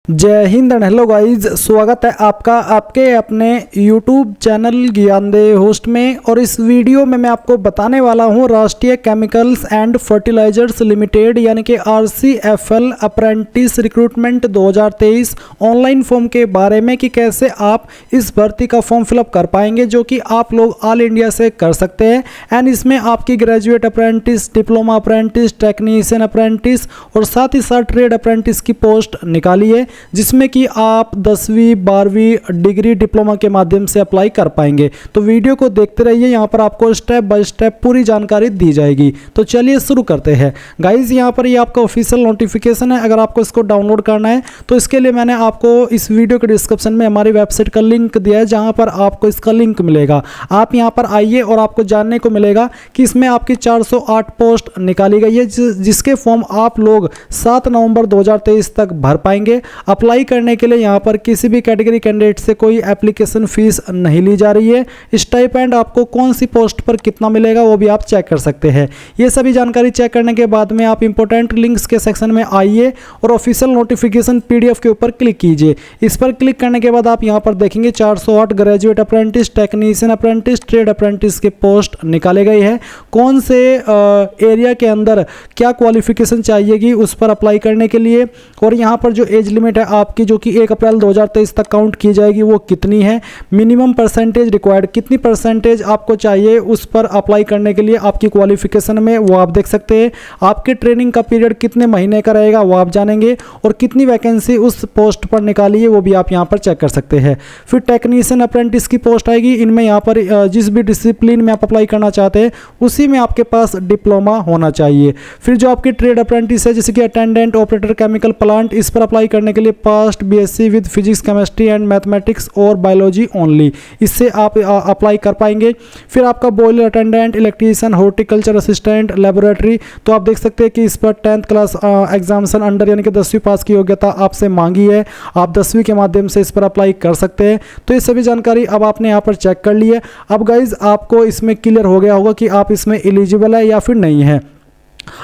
जय Hind and hello guys, स्वागत है आपका आपके अपने YouTube चैनल ज्ञानदेह होस्ट में। और इस वीडियो में मैं आपको बताने वाला हूं राष्ट्रीय केमिकल्स एंड फर्टिलाइजर्स लिमिटेड यानी कि RCFL apprentice recruitment 2023 online form के बारे में कि कैसे आप इस भर्ती का फॉर्म फिलअप कर पाएंगे, जो कि आप लोग ऑल इंडिया से कर सकते हैं। एंड इसमें आपकी graduate apprentice, diploma apprentice, technician apprentice और साथ ही साथ ट्रेड अप्रेंटिस की पोस्ट निकाली है, जिसमें कि आप 10वीं 12वीं डिग्री डिप्लोमा के माध्यम से अप्लाई कर पाएंगे। तो वीडियो को देखते रहिए, यहाँ पर आपको स्टेप बाय स्टेप पूरी जानकारी दी जाएगी। तो चलिए शुरू करते हैं गाइज। यहाँ पर ये आपका ऑफिशियल नोटिफिकेशन है। अगर आपको इसको डाउनलोड करना है तो इसके लिए मैंने आपको इस वीडियो के डिस्क्रिप्शन में हमारी वेबसाइट का लिंक दिया है, जहाँ पर आपको इसका लिंक मिलेगा। आप यहाँ पर आइए और आपको जानने को मिलेगा कि इसमें आपकी 408 पोस्ट निकाली गई है, जिसके फॉर्म आप लोग 7 नवंबर 2023 तक भर पाएंगे। अप्लाई करने के लिए यहाँ पर किसी भी कैटेगरी कैंडिडेट से कोई एप्लीकेशन फीस नहीं ली जा रही है। स्टाइपेंड आपको कौन सी पोस्ट पर कितना मिलेगा वो भी आप चेक कर सकते हैं। ये सभी जानकारी चेक करने के बाद में आप इंपॉर्टेंट लिंक्स के सेक्शन में आइए और ऑफिशियल नोटिफिकेशन PDF के ऊपर क्लिक कीजिए। इस पर क्लिक करने के बाद आप यहाँ पर देखेंगे 408 graduate apprentice, technician apprentice, trade apprentice के पोस्ट निकाले गए हैं। कौन से एरिया के अंदर क्या क्वालिफिकेशन चाहिएगी उस पर अप्लाई करने के लिए, और यहाँ पर जो एज लिमिट है आपकी, जो कि 1 अप्रैल 2023 तक काउंट की जाएगी, वो कितनी है। मिनिमम परसेंटेज रिक्वायर्ड, कितनी परसेंटेज आपको चाहिए उस पर अप्लाई करने के लिए आपकी क्वालिफिकेशन में, वो आप देख सकते हैं। आपके ट्रेनिंग का पीरियड कितने महीने का रहेगा वो आप जानेंगे, और कितनी वैकेंसी उस पोस्ट पर निकाली है वो भी आप यहाँ पर चेक कर सकते हैं। फिर टेक्नीशियन अप्रेंटिस की पोस्ट आएगी। इनमें यहाँ पर जिस भी डिसिप्लिन में आप अप्लाई करना चाहते हैं उसी में आपके पास डिप्लोमा होना चाहिए। फिर जो आपकी ट्रेड अप्रेंटिस है, जैसे कि अटेंडेंट, ऑपरेटर, केमिकल प्लांट, इस पर अप्लाई करने के लिए past BSc with physics, chemistry and mathematics और बायोलॉजी ओनली, इससे आप अप्लाई कर पाएंगे। फिर आपका boiler attendant, electrician, horticulture assistant, laboratory, तो आप देख सकते हैं कि इस पर 10th क्लास एग्जामिनेशन अंडर यानी कि 10वीं पास की योग्यता आपसे मांगी है। आप 10वीं के माध्यम से इस पर अप्लाई कर सकते हैं। तो ये सभी जानकारी अब आपने यहाँ पर चेक कर ली है। अब गाइज आपको इसमें क्लियर हो गया होगा कि आप इसमें एलिजिबल है या फिर नहीं है।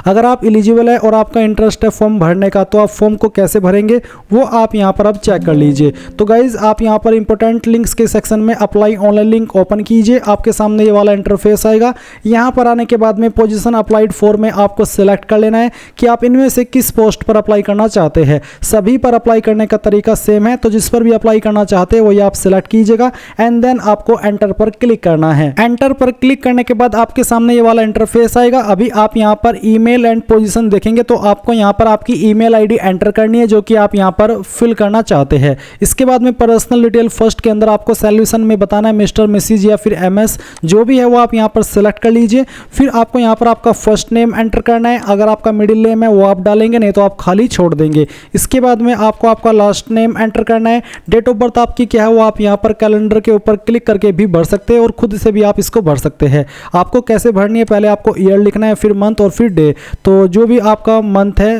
अगर आप एलिजिबल है और आपका इंटरेस्ट है फॉर्म भरने का, तो आप फॉर्म को कैसे भरेंगे वो आप यहाँ पर अब चेक कर लीजिए। तो गाइज आप यहाँ पर इंपॉर्टेंट लिंक्स के सेक्शन में अप्लाई ऑनलाइन लिंक ओपन कीजिए। आपके सामने ये वाला इंटरफेस आएगा। यहाँ पर आने के बाद में पोजीशन अप्लाइड फॉर में आपको सिलेक्ट कर लेना है कि आप इनमें से किस पोस्ट पर अप्लाई करना चाहते हैं। सभी पर अप्लाई करने का तरीका सेम है, तो जिस पर भी अप्लाई करना चाहते हैं वही आप सिलेक्ट कीजिएगा एंड देन आपको एंटर पर क्लिक करना है। एंटर पर क्लिक करने के बाद आपके सामने ये वाला इंटरफेस आएगा। अभी आप यहाँ पर ईमेल एंड पोजीशन देखेंगे तो आपको यहाँ पर आपकी ईमेल आईडी एंटर करनी है, जो कि आप यहाँ पर फिल करना चाहते हैं। इसके बाद में पर्सनल डिटेल फर्स्ट के अंदर आपको सॉल्यूशन में बताना है मिस्टर, मिसिज या फिर MS, जो भी है वो आप यहाँ पर सिलेक्ट कर लीजिए। फिर आपको यहाँ पर आपका फर्स्ट नेम एंटर करना है। अगर आपका मिडिल नेम है वो आप डालेंगे, नहीं तो आप खाली छोड़ देंगे। इसके बाद में आपको आपका लास्ट नेम एंटर करना है। डेट ऑफ बर्थ आपकी क्या है वो आप यहाँ पर कैलेंडर के ऊपर क्लिक करके भी भर सकते हैं और खुद से भी आप इसको भर सकते हैं। आपको कैसे भरनी है, पहले आपको ईयर लिखना है, फिर मंथ और फिर डे। तो जो भी आपका मंथ है,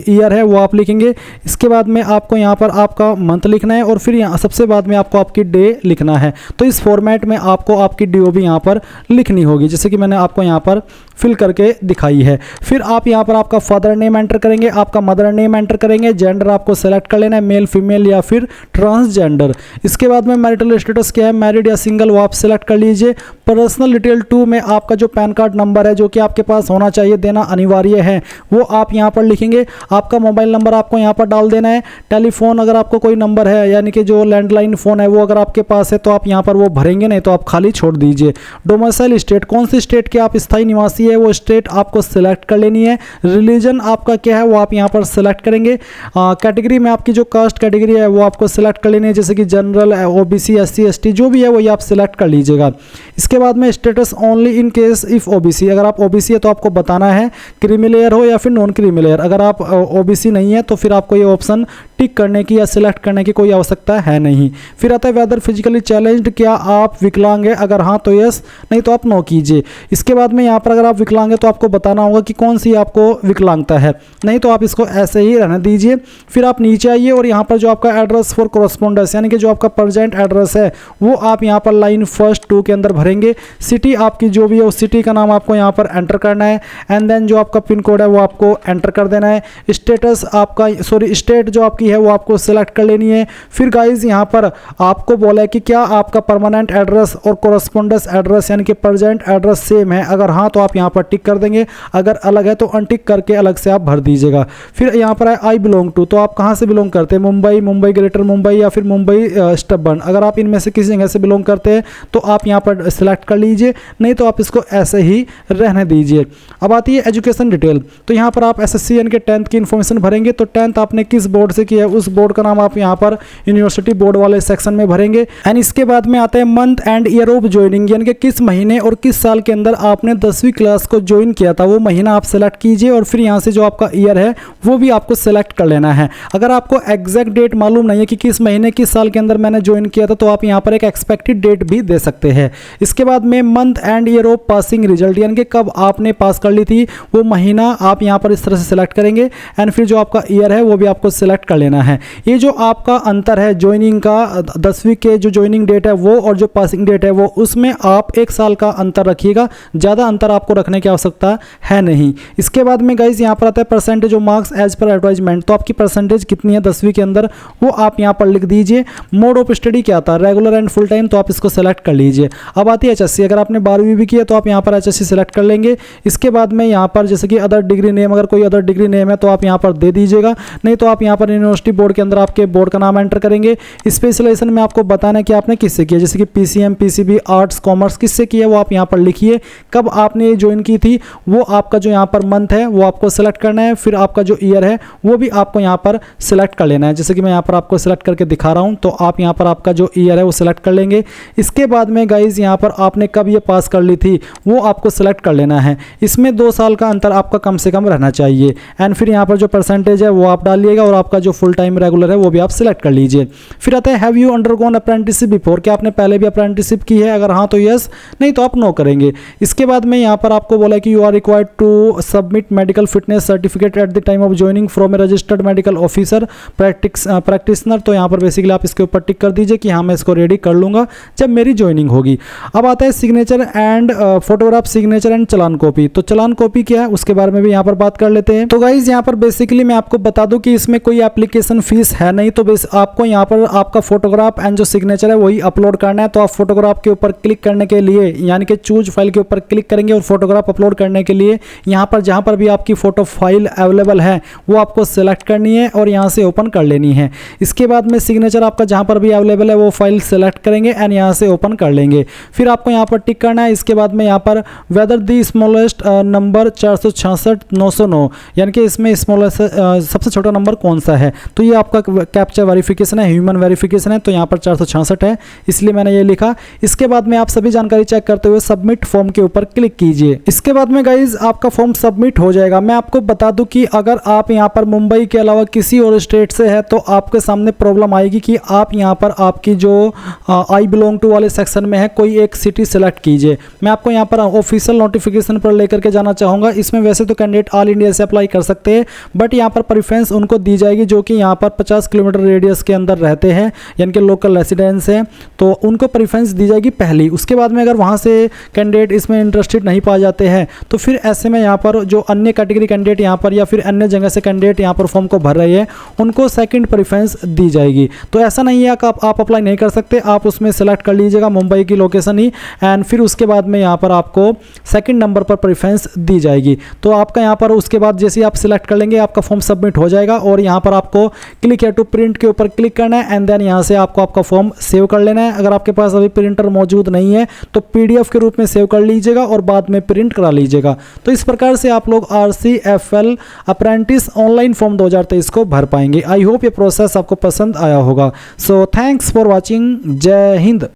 ईयर है, वो आप लिखेंगे। इसके बाद में आपको यहाँ पर आपका मंथ लिखना है और फिर यहाँ सबसे बाद में आपको आपकी डे लिखना है। तो इस फॉर्मेट में आपको आपकी DO भी यहाँ पर लिखनी होगी, जैसे कि मैंने आपको यहाँ पर फिल करके दिखाई है। फिर आप यहाँ पर आपका फादर नेम एंटर करेंगे, आपका मदर नेम एंटर करेंगे। जेंडर आपको सेलेक्ट कर लेना है, मेल, फीमेल या फिर ट्रांसजेंडर। इसके बाद में मैरिटल स्टेटस क्या है, मैरिड या सिंगल, वो आप सेलेक्ट कर लीजिए। पर्सनल डिटेल 2 में आपका जो पैन कार्ड नंबर है, जो कि आपके पास होना चाहिए, देना अनिवार्य है, वो आप यहाँ पर लिखेंगे। आपका मोबाइल नंबर आपको यहाँ पर डाल देना है। टेलीफोन अगर आपको कोई नंबर है, यानी कि जो लैंडलाइन फ़ोन है, वो अगर आपके पास है तो आप यहाँ पर वो भरेंगे, नहीं तो आप खाली छोड़ दीजिए। डोमिसाइल स्टेट, कौन सी स्टेट के आप स्थायी निवासी है वो स्टेट आपको सिलेक्ट कर लेनी है। रिलीजन आपका क्या है वो आप यहाँ पर सिलेक्ट करेंगे। कैटेगरी में आपकी जो कास्ट कैटेगरी है वो आपको सिलेक्ट कर लेनी है, जैसे कि जनरल, OBC, SC, ST, जो भी है वही आप सिलेक्ट कर लीजिएगा। इसके बाद में status only in case if OBC, अगर आप OBC है तो आपको बताना है क्रीमी लेयर हो या फिर नॉन क्रीमी लेयर। अगर आप OBC नहीं है तो फिर आपको ये ऑप्शन टिक करने की या सिलेक्ट करने की कोई आवश्यकता है नहीं। फिर आता है वेदर फिजिकली चैलेंज्ड, क्या आप विकलांग है, अगर हाँ तो यस, नहीं तो आप नो कीजिए। इसके बाद में यहाँ पर अगर आप विकलांग है तो आपको बताना होगा कि कौन सी आपको विकलांगता है, नहीं तो आप इसको ऐसे ही रहने दीजिए। फिर आप नीचे आइए और यहाँ पर जो आपका एड्रेस फॉर कोरस्पोंडेंस यानी कि जो आपका प्रेजेंट एड्रेस है वो आप यहाँ पर लाइन फर्स्ट 2 के अंदर भरेंगे। सिटी आपकी जो भी है उस सिटी का नाम आपको यहाँ पर एंटर करना है एंड देन जो आपका पिन कोड है वो आपको एंटर कर देना है। स्टेटस आपका स्टेट जो आपकी है वो आपको सिलेक्ट कर लेनी है। फिर गाइज यहाँ पर आपको बोला है कि क्या आपका परमानेंट एड्रेस और कोरस्पोंडेंस एड्रेस यानी कि प्रेजेंट एड्रेस सेम है, अगर हाँ तो आप यहाँ पर टिक कर देंगे, अगर अलग है तो अनटिक करके अलग से आप भर दीजिएगा। फिर यहाँ पर है आई बिलोंग टू, तो आप कहाँ से बिलोंग करते हैं, मुंबई, मुंबई ग्रेटर मुंबई या फिर मुंबई स्टबर्न, अगर आप इनमें से किसी जगह से बिलोंग करते हैं तो आप यहाँ पर सिलेक्ट कर लीजिए, नहीं तो आप इसको ऐसे ही रहने दीजिए। अब आती है एजुकेशन डिटेल, तो यहाँ पर आप एसएससी यानी कि 10th की इन्फॉर्मेशन भरेंगे, तो 10th आपने किस बोर्ड से किया है उस बोर्ड का नाम आप यहाँ पर यूनिवर्सिटी बोर्ड वाले सेक्शन में भरेंगे। एंड इसके बाद में आता है month and year of joining यानी कि किस महीने और किस साल के अंदर आपने 10वीं क्लास को ज्वाइन किया था, वो महीना आप सेलेक्ट कीजिए और फिर यहाँ से जो आपका ईयर है वो भी आपको सेलेक्ट कर लेना है। अगर आपको एग्जैक्ट डेट मालूम नहीं है कि किस महीने किस साल के अंदर मैंने ज्वाइन किया था तो आप यहाँ पर एक एक्सपेक्टेड डेट भी दे सकते हैं। इसके बाद में month and year of passing result यानी कि कब आपने पास कर ली थी वो महीना आप यहाँ पर इस तरह से सिलेक्ट करेंगे एंड फिर जो आपका ईयर है वो भी आपको सिलेक्ट कर लेना है। ये जो आपका अंतर है ज्वाइनिंग का, 10वीं के जो ज्वाइनिंग डेट है वो और जो पासिंग डेट है वो, उसमें आप 1 साल का अंतर रखिएगा, ज़्यादा अंतर आपको रखने की आवश्यकता है नहीं। इसके बाद में गाइज यहाँ पर आता है percentage of marks as per advertisement, तो आपकी परसेंटेज कितनी है 10वीं के अंदर वो आप यहाँ पर लिख दीजिए। मोड ऑफ स्टडी क्या था, रेगुलर एंड फुल टाइम, तो आप इसको सेलेक्ट कर लीजिए। अब आती है एचएससी, अगर आपने 12वीं भी किया तो आप यहाँ पर एचएससी सेलेक्ट कर लेंगे। इसके बाद में यहाँ पर जैसे कि अदर डिग्री नेम, अगर कोई अदर डिग्री नेम है तो आप यहाँ पर दे दीजिएगा, नहीं तो आप यहाँ पर यूनिवर्सिटी बोर्ड के अंदर आपके बोर्ड का नाम एंटर करेंगे। स्पेशलाइजेशन में आपको बताना है कि आपने किससे किया, जैसे कि पीसीएम, पीसीबी, आर्ट्स, कॉमर्स किससे किया वो आप यहाँ पर लिखिए। कब आपने ये ज्वाइन की थी वो आपका जो यहाँ पर मंथ है वो आपको सेलेक्ट करना है, फिर आपका जो ईयर है वो भी आपको यहाँ पर सिलेक्ट कर लेना है। जैसे कि मैं यहाँ पर आपको सिलेक्ट करके दिखा रहा हूँ, तो आप यहाँ पर आपका जो ईयर है वो सिलेक्ट कर लेंगे। इसके बाद में गाइज यहाँ पर आपने कब ये पास कर ली थी वो आपको सिलेक्ट कर लेना है। इसमें 2 साल का अंतर आपका कम से कम रहना चाहिए एंड फिर यहाँ पर जो परसेंटेज है वो आप डालिएगा और आपका जो फुल टाइम रेगुलर है वो भी आप सिलेक्ट कर लीजिए। फिर आता है have you undergone apprenticeship before, क्या आपने पहले भी अप्रेंटिसशिप की है, अगर हाँ तो यस, नहीं तो आप नो करेंगे। इसके बाद में यहाँ पर आपको बोला कि you are required to submit medical fitness certificate at the time of joining from a registered medical officer practitioner, तो यहाँ पर बेसिकली आप इसके ऊपर टिक कर दीजिए कि हाँ मैं इसको रेडी कर लूँगा जब मेरी ज्वाइनिंग होगी। अब आता है signature and photograph, signature and challan copy, तो चलान कॉपी क्या है उसके बारे में भी यहाँ पर बात कर लेते हैं। तो गाइज यहाँ पर बेसिकली मैं आपको बता दूं कि इसमें कोई एप्लीकेशन फीस है नहीं, तो बस आपको यहाँ पर आपका फोटोग्राफ एंड जो सिग्नेचर है वही अपलोड करना है। तो आप फोटोग्राफ के ऊपर क्लिक करने के लिए यानी कि चूज फाइल के ऊपर क्लिक करेंगे और फोटोग्राफ अपलोड करने के लिए यहाँ पर जहाँ पर भी आपकी फोटो फाइल अवेलेबल है वो आपको सेलेक्ट करनी है और यहाँ से ओपन कर लेनी है। इसके बाद में सिग्नेचर आपका जहाँ पर भी अवेलेबल है वो फाइल सेलेक्ट करेंगे एंड यहाँ से ओपन कर लेंगे। फिर आपको यहाँ पर टिक करना है। इसके बाद में यहाँ पर वेदर दी स्मॉलेस्ट नंबर 466,909 यानी कि इसमें स्मॉलेस्ट सबसे छोटा नंबर कौन सा है, तो ये आपका कैप्चा वेरिफिकेशन है, ह्यूमन वेरिफिकेशन है, तो यहाँ पर 466 है इसलिए मैंने ये लिखा। इसके बाद में आप सभी जानकारी चेक करते हुए सबमिट फॉर्म के ऊपर क्लिक कीजिए। इसके बाद में गाइज आपका फॉर्म सबमिट हो जाएगा। मैं आपको बता दूं कि अगर आप यहाँ पर मुंबई के अलावा किसी और स्टेट से है तो आपके सामने प्रॉब्लम आएगी कि आप यहाँ पर आपकी जो आई बिलोंग टू वाले सेक्शन में है कोई एक सिटी सेलेक्ट कीजिए। मैं आपको यहाँ पर ऑफिशियल नोटिफिकेशन पर लेकर के जाना चाहूँगा। इसमें वैसे तो कैंडिडेट ऑल इंडिया से अप्लाई कर सकते हैं बट यहाँ पर प्रेफरेंस उनको दी जाएगी जो कि यहाँ पर 50 किलोमीटर रेडियस के अंदर रहते हैं यानी कि लोकल रेसिडेंस हैं, तो उनको प्रेफरेंस दी जाएगी पहली। उसके बाद में अगर वहाँ से कैंडिडेट इसमें इंटरेस्टेड नहीं पाए जाते हैं तो फिर ऐसे में यहाँ पर जो अन्य कैटेगरी कैंडिडेट यहाँ पर या फिर अन्य जगह से कैंडिडेट यहाँ पर फॉर्म को भर रहे हैं उनको सेकंड प्रेफरेंस दी जाएगी। तो ऐसा नहीं है कि आप अप्लाई नहीं कर सकते, आप उसमें सेलेक्ट कर लीजिएगा मुंबई की लोकेशन ही एंड फिर उसके बाद में यहाँ पर आपको सेकंड नंबर पर प्रेफरेंस दी जाएगी। तो आपका यहाँ पर उसके बाद जैसे आप सिलेक्ट कर लेंगे आपका फॉर्म सबमिट हो जाएगा और यहाँ पर आपको क्लिक या टू प्रिंट के ऊपर क्लिक करना है एंड देन यहाँ से आपको आपका फॉर्म सेव कर लेना है। अगर आपके पास अभी प्रिंटर मौजूद नहीं है तो PDF के रूप में सेव कर लीजिएगा और बाद में प्रिंट करा लीजिएगा। तो इस प्रकार से आप लोग RCFL अप्रेंटिस ऑनलाइन फॉर्म 2023 को भर पाएंगे। आई होप ये प्रोसेस आपको पसंद आया होगा। So thanks for watching. जय हिंद।